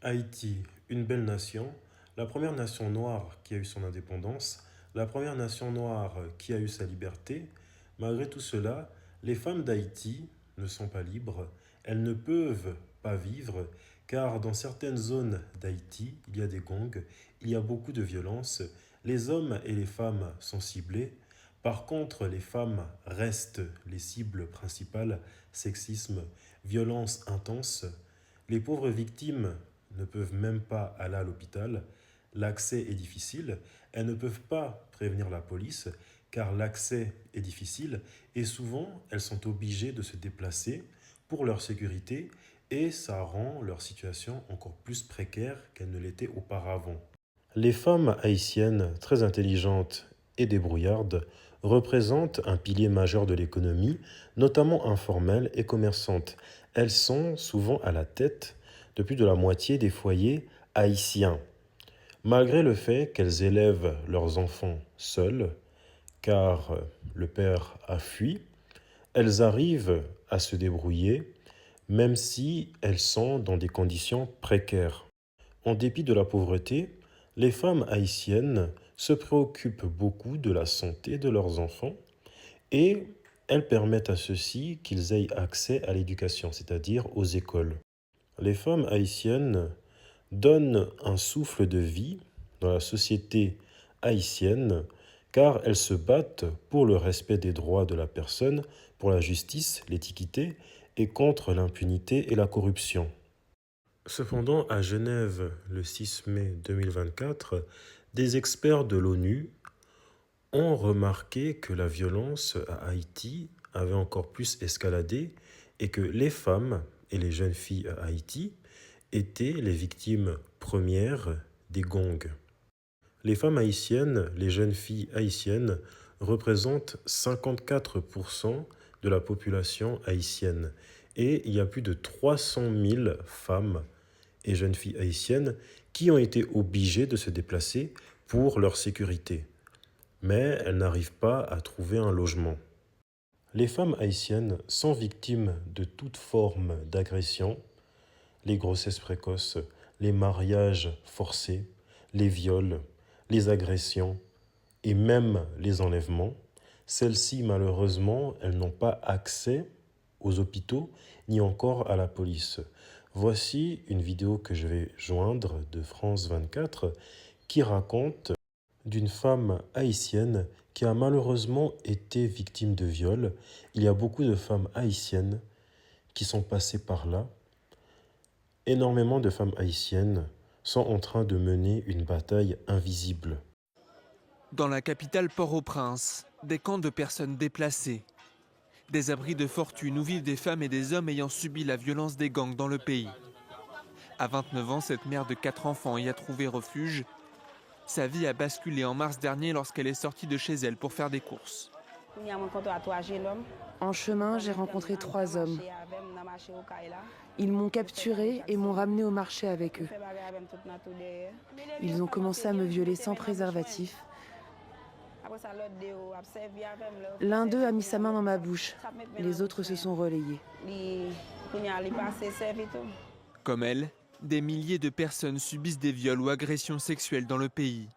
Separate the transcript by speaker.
Speaker 1: Haïti, une belle nation, la première nation noire qui a eu son indépendance, la première nation noire qui a eu sa liberté. Malgré tout cela, les femmes d'Haïti ne sont pas libres, elles ne peuvent pas vivre, car dans certaines zones d'Haïti, il y a des gangs, il y a beaucoup de violence, les hommes et les femmes sont ciblés. Par contre, les femmes restent les cibles principales, sexisme, violence intense. Les pauvres victimes ne peuvent même pas aller à l'hôpital, l'accès est difficile, elles ne peuvent pas prévenir la police car l'accès est difficile et souvent elles sont obligées de se déplacer pour leur sécurité et ça rend leur situation encore plus précaire qu'elle ne l'était auparavant. Les femmes haïtiennes, très intelligentes et débrouillardes, représentent un pilier majeur de l'économie, notamment informelle et commerçante. Elles sont souvent à la tête de plus de la moitié des foyers haïtiens. Malgré le fait qu'elles élèvent leurs enfants seules, car le père a fui, elles arrivent à se débrouiller, même si elles sont dans des conditions précaires. En dépit de la pauvreté, les femmes haïtiennes se préoccupent beaucoup de la santé de leurs enfants et elles permettent à ceux-ci qu'ils aient accès à l'éducation, c'est-à-dire aux écoles. Les femmes haïtiennes donnent un souffle de vie dans la société haïtienne car elles se battent pour le respect des droits de la personne, pour la justice, l'équité et contre l'impunité et la corruption. Cependant, à Genève, le 6 mai 2024, des experts de l'ONU ont remarqué que la violence à Haïti avait encore plus escaladé et que les femmes et les jeunes filles à Haïti étaient les victimes premières des gangs. Les femmes haïtiennes, les jeunes filles haïtiennes, représentent 54% de la population haïtienne et il y a plus de 300 000 femmes et jeunes filles haïtiennes qui ont été obligées de se déplacer pour leur sécurité. Mais elles n'arrivent pas à trouver un logement. Les femmes haïtiennes sont victimes de toute forme d'agression, les grossesses précoces, les mariages forcés, les viols, les agressions et même les enlèvements. Celles-ci, malheureusement, elles n'ont pas accès aux hôpitaux ni encore à la police. Voici une vidéo que je vais joindre de France 24 qui raconte d'une femme haïtienne qui a malheureusement été victime de viol. Il y a beaucoup de femmes haïtiennes qui sont passées par là. Énormément de femmes haïtiennes sont en train de mener une bataille invisible.
Speaker 2: Dans la capitale Port-au-Prince, des camps de personnes déplacées, des abris de fortune où vivent des femmes et des hommes ayant subi la violence des gangs dans le pays. À 29 ans, cette mère de 4 enfants y a trouvé refuge. Sa vie a basculé en mars dernier lorsqu'elle est sortie de chez elle pour faire des courses.
Speaker 3: En chemin, j'ai rencontré 3 hommes. Ils m'ont capturée et m'ont ramenée au marché avec eux. Ils ont commencé à me violer sans préservatif. L'un d'eux a mis sa main dans ma bouche. Les autres se sont relayés.
Speaker 2: Comme elle, des milliers de personnes subissent des viols ou agressions sexuelles dans le pays.